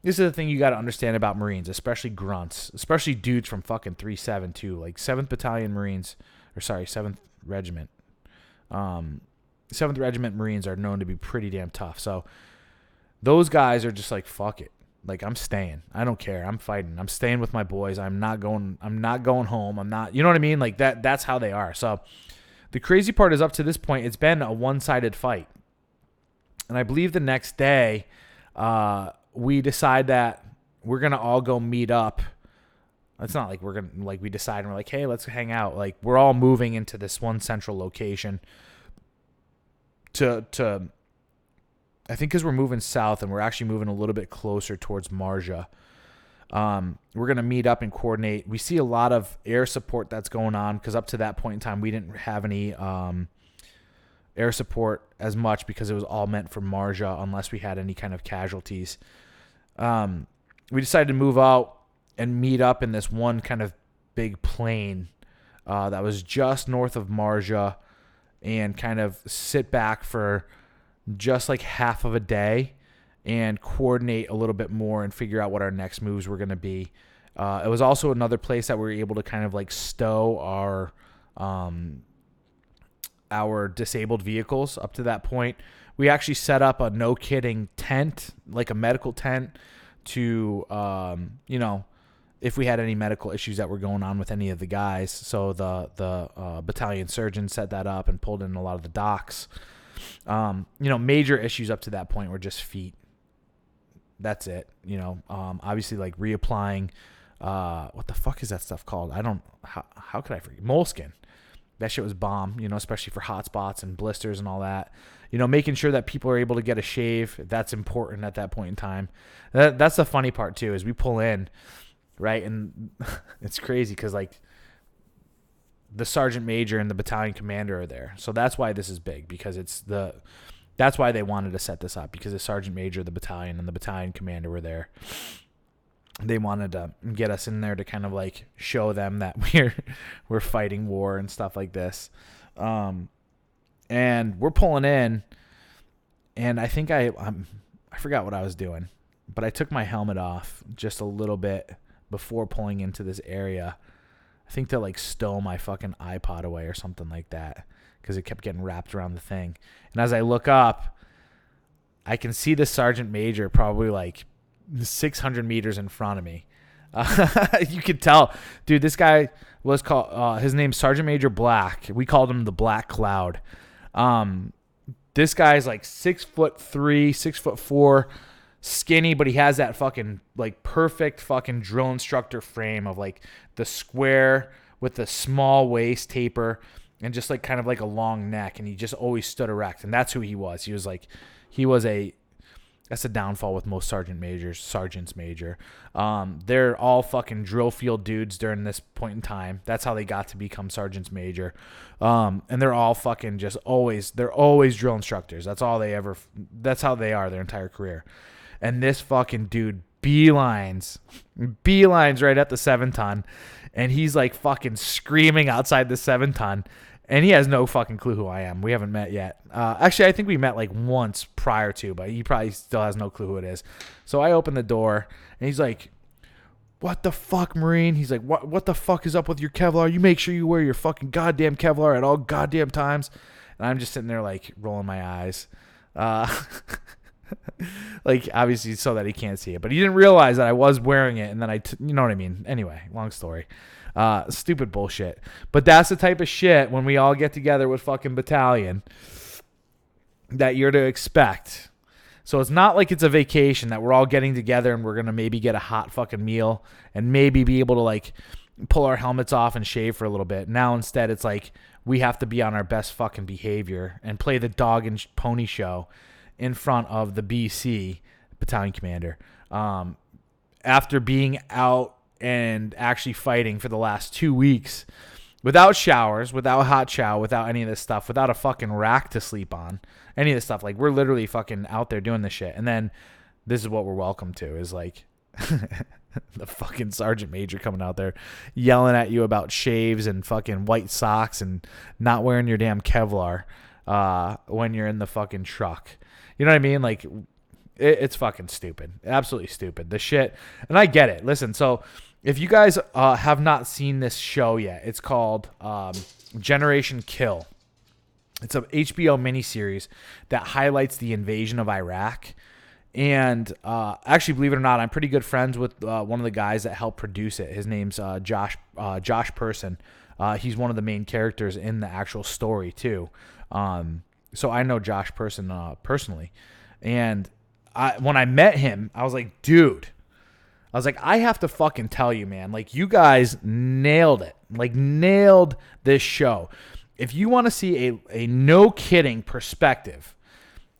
is the thing you got to understand about Marines, especially grunts, especially dudes from fucking 372, like 7th Battalion Marines, 7th Regiment. 7th Regiment Marines are known to be pretty damn tough. So those guys are just like, fuck it. Like, I'm staying. I don't care. I'm fighting. I'm staying with my boys. I'm not going home. I'm not, you know what I mean? Like that's how they are. So the crazy part is up to this point, it's been a one-sided fight. And I believe the next day, we decide that we're going to all go meet up. It's not like we decide and we're like, hey, let's hang out. Like, we're all moving into this one central location to I think because we're moving south and we're actually moving a little bit closer towards Marja. We're going to meet up and coordinate. We see a lot of air support that's going on because up to that point in time, we didn't have any air support as much because it was all meant for Marja unless we had any kind of casualties. We decided to move out and meet up in this one kind of big plain that was just north of Marja and kind of sit back for just like half of a day and coordinate a little bit more and figure out what our next moves were going to be. It was also another place that we were able to kind of like stow our disabled vehicles. Up to that point, we actually set up a no kidding tent, like a medical tent to, if we had any medical issues that were going on with any of the guys. So the battalion surgeon set that up and pulled in a lot of the docs. Major issues up to that point were just feet. That's it. Obviously like reapplying, what the fuck is that stuff called? How could I forget? Moleskin. That shit was bomb, especially for hot spots and blisters and all that. Making sure that people are able to get a shave. That's important at that point in time. That's the funny part too, is we pull in, right? And it's crazy because like the sergeant major and the battalion commander are there. So that's why this is big, because that's why they wanted to set this up, because the sergeant major, the battalion, and the battalion commander were there. They wanted to get us in there to kind of like show them that we're fighting war and stuff like this. And we're pulling in, and I think I forgot what I was doing, but I took my helmet off just a little bit before pulling into this area. I think to like stow my fucking iPod away or something like that, because it kept getting wrapped around the thing. And as I look up, I can see the sergeant major probably like 600 meters in front of me. You could tell, dude, this guy was called, his name's Sgt Major Black. We called him the Black Cloud. This guy's like 6'3", 6'4", skinny, but he has that fucking like perfect fucking drill instructor frame of like the square with the small waist taper and just like kind of like a long neck, and he just always stood erect, and that's who he was. That's a downfall with most sergeants major. They're all fucking drill field dudes during this point in time. That's how they got to become sergeants major. And they're all fucking they're always drill instructors. That's how they are their entire career. And this fucking dude beelines right at the 7-ton, and he's like fucking screaming outside the 7-ton. And he has no fucking clue who I am. We haven't met yet. Actually, I think we met like once prior to, but he probably still has no clue who it is. So I open the door, and he's like, "What the fuck, Marine?" He's like, "What the fuck is up with your Kevlar? You make sure you wear your fucking goddamn Kevlar at all goddamn times." And And I'm just sitting there like rolling my eyes. Like obviously so that he can't see it, but he didn't realize that I was wearing it. And then you know what I mean? Anyway, long story. Stupid bullshit. But that's the type of shit when we all get together with fucking battalion that you're to expect. So it's not like it's a vacation that we're all getting together and we're going to maybe get a hot fucking meal and maybe be able to like pull our helmets off and shave for a little bit. Now instead it's like we have to be on our best fucking behavior and play the dog and pony show in front of the BC battalion commander. After being out and actually fighting for the last 2 weeks without showers, without hot chow, without any of this stuff, without a fucking rack to sleep on, any of this stuff. Like, we're literally fucking out there doing this shit. And then this is what we're welcome to is like the fucking sergeant major coming out there yelling at you about shaves and fucking white socks and not wearing your damn Kevlar when you're in the fucking truck. You know what I mean? Like, it's fucking stupid. Absolutely stupid. The shit. And I get it. Listen, so if you guys have not seen this show yet, it's called Generation Kill. It's an HBO miniseries that highlights the invasion of Iraq. And actually, believe it or not, I'm pretty good friends with one of the guys that helped produce it. His name's Josh Person. He's one of the main characters in the actual story, too. So I know Josh Person personally. And when I met him, I was like, dude. I was like, I have to fucking tell you, man. Like, you guys nailed it. Like, nailed this show. If you want to see a no-kidding perspective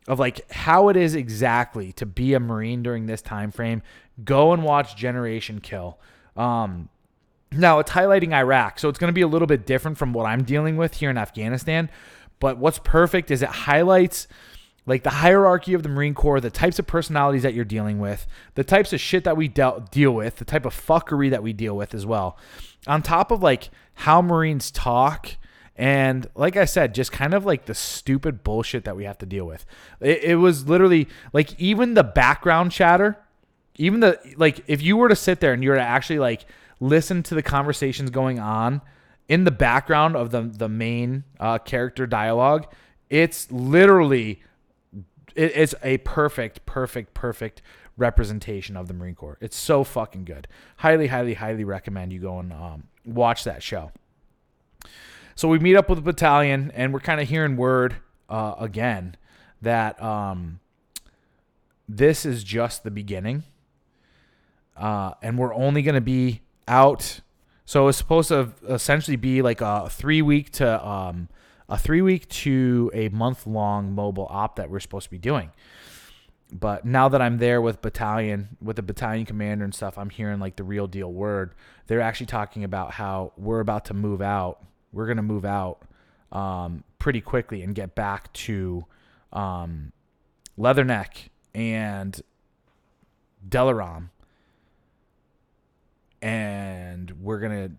of, like, how it is exactly to be a Marine during this time frame, go and watch Generation Kill. Now, it's highlighting Iraq, so it's going to be a little bit different from what I'm dealing with here in Afghanistan. But what's perfect is it highlights like the hierarchy of the Marine Corps, the types of personalities that you're dealing with, the types of shit that we deal with, the type of fuckery that we deal with as well. On top of like how Marines talk and like I said, just kind of like the stupid bullshit that we have to deal with. It was literally like even the background chatter, even the like if you were to sit there and you were to actually like listen to the conversations going on in the background of the main character dialogue, it's literally it's a perfect representation of the Marine Corps. It's so fucking good. Highly recommend you go and watch that show. So we meet up with the battalion, and we're kind of hearing word again that this is just the beginning, and we're only going to be out. So it's supposed to essentially be like a 3 week to a month-long mobile op that we're supposed to be doing. But now that I'm there with the battalion commander and stuff, I'm hearing like the real deal word. They're actually talking about how we're about to move out. We're going to move out pretty quickly and get back to Leatherneck and Delaram. And we're going to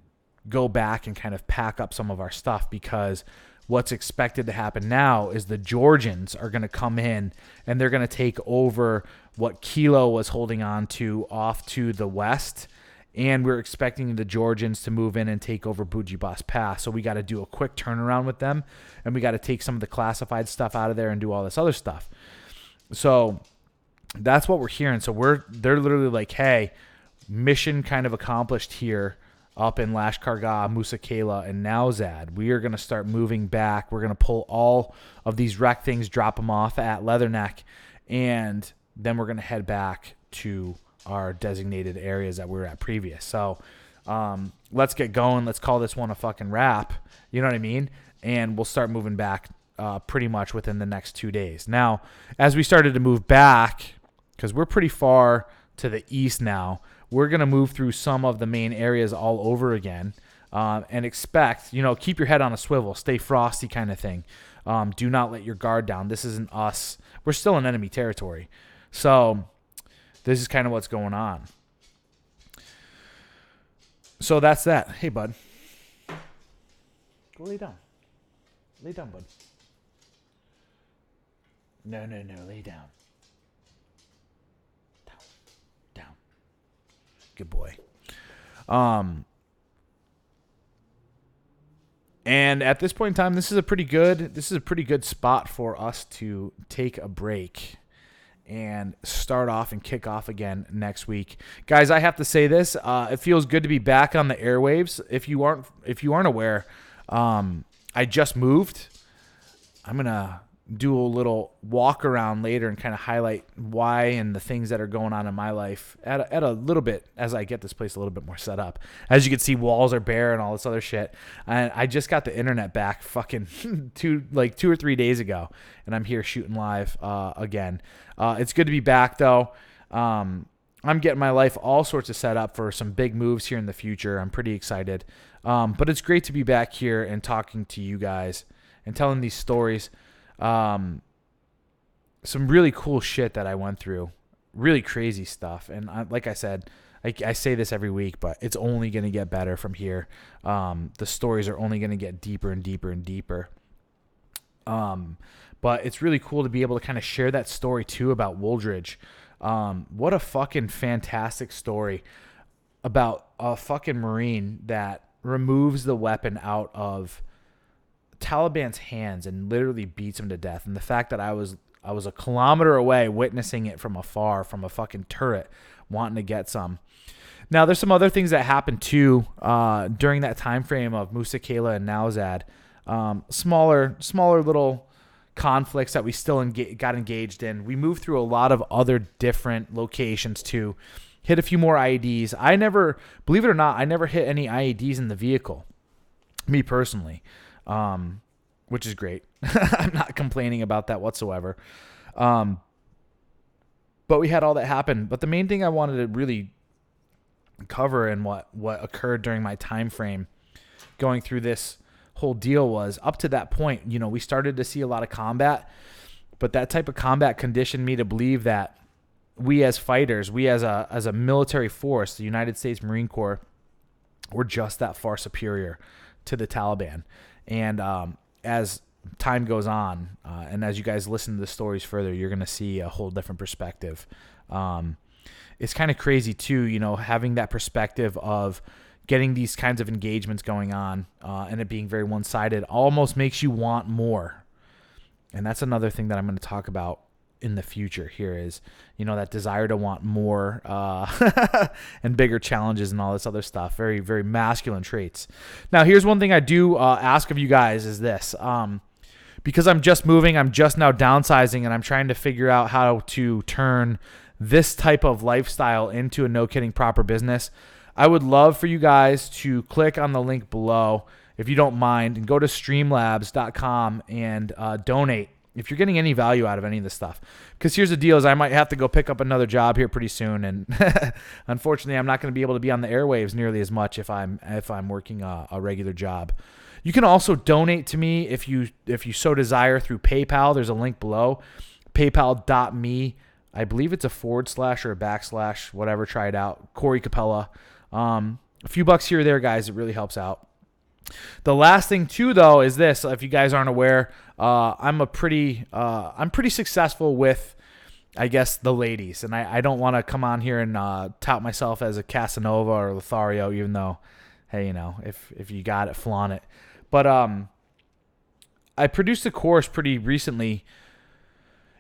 go back and kind of pack up some of our stuff because what's expected to happen now is the Georgians are going to come in and they're going to take over what Kilo was holding on to off to the west. And we're expecting the Georgians to move in and take over Bujibas Pass. So we got to do a quick turnaround with them. And we got to take some of the classified stuff out of there and do all this other stuff. So that's what we're hearing. So they're literally like, hey, mission kind of accomplished here up in Lashkar Gah, Musa Kela, and Nowzad. We are going to start moving back. We're going to pull all of these wreck things, drop them off at Leatherneck, and then we're going to head back to our designated areas that we were at previous. So let's get going. Let's call this one a fucking wrap. You know what I mean? And we'll start moving back pretty much within the next 2 days. Now, as we started to move back, because we're pretty far to the east now, we're going to move through some of the main areas all over again and expect, keep your head on a swivel, stay frosty kind of thing. Do not let your guard down. This isn't us. We're still in enemy territory. So this is kind of what's going on. So that's that. Hey, bud. Go lay down. Lay down, bud. No. Lay down. Down. Good boy. And at this point in time, this is a pretty good spot for us to take a break and start off and kick off again next week. Guys, I have to say this. It feels good to be back on the airwaves. If you aren't aware, I just moved. I'm going to do a little walk around later and kind of highlight why and the things that are going on in my life at a little bit as I get this place a little bit more set up. As you can see, walls are bare and all this other shit. And I just got the internet back fucking 2 or 3 days ago, and I'm here shooting live again. It's good to be back though. I'm getting my life all sorts of set up for some big moves here in the future. I'm pretty excited. But it's great to be back here and talking to you guys and telling these stories. Some really cool shit that I went through, really crazy stuff. And like I said, I say this every week, but it's only going to get better from here. The stories are only going to get deeper and deeper and deeper. But it's really cool to be able to kind of share that story too about Wooldridge. What a fucking fantastic story about a fucking Marine that removes the weapon out of Taliban's hands and literally beats him to death. And the fact that I was a kilometer away witnessing it from afar, from a fucking turret, wanting to get some. Now, there's some other things that happened too during that time frame of Musa Kayla and Nowzad. Smaller little conflicts that we still got engaged in. We moved through a lot of other different locations to hit a few more IEDs. Believe it or not, I never hit any IEDs in the vehicle, me personally. Which is great. I'm not complaining about that whatsoever. But we had all that happen. But the main thing I wanted to really cover and what occurred during my time frame going through this whole deal was up to that point, we started to see a lot of combat, but that type of combat conditioned me to believe that we as fighters, we as a military force, the United States Marine Corps, were just that far superior to the Taliban. And as time goes on, and as you guys listen to the stories further, you're going to see a whole different perspective. It's kind of crazy too, having that perspective of getting these kinds of engagements going on and it being very one-sided almost makes you want more. And that's another thing that I'm going to talk about in the future here is, that desire to want more and bigger challenges and all this other stuff. Very, very masculine traits. Now, here's one thing I do ask of you guys is this. Because I'm just moving, I'm just now downsizing, and I'm trying to figure out how to turn this type of lifestyle into a no-kidding proper business. I would love for you guys to click on the link below, if you don't mind, and go to streamlabs.com and donate if you're getting any value out of any of this stuff. Because here's the deal is I might have to go pick up another job here pretty soon. And unfortunately, I'm not going to be able to be on the airwaves nearly as much if I'm working a regular job. You can also donate to me if you so desire through PayPal. There's a link below, paypal.me. I believe it's a / or a / whatever. Try it out. Corey Capella. A few bucks here or there, guys. It really helps out. The last thing too, though, is this. If you guys aren't aware, I'm pretty successful with, I guess, the ladies, and I don't want to come on here and tout myself as a Casanova or Lothario, even though, hey, if you got it, flaunt it. But I produced a course pretty recently,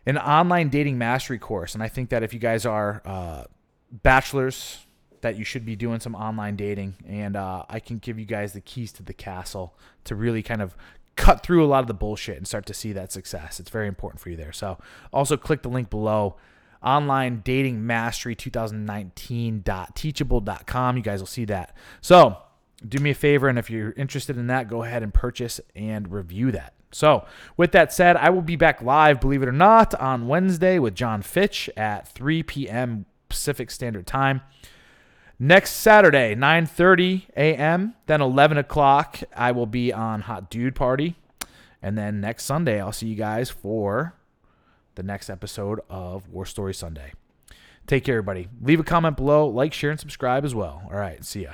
an online dating mastery course, and I think that if you guys are bachelors, that you should be doing some online dating, and I can give you guys the keys to the castle to really kind of cut through a lot of the bullshit and start to see that success. It's very important for you there. So also click the link below, online dating mastery 2019.teachable.com. You guys will see that. So do me a favor, and if you're interested in that, go ahead and purchase and review that. So with that said, I will be back live, believe it or not, on Wednesday with John Fitch at 3 p.m. Pacific Standard Time. Next Saturday, 9:30 a.m., then 11 o'clock, I will be on Hot Dude Party. And then next Sunday, I'll see you guys for the next episode of War Story Sunday. Take care, everybody. Leave a comment below, like, share, and subscribe as well. All right, see ya.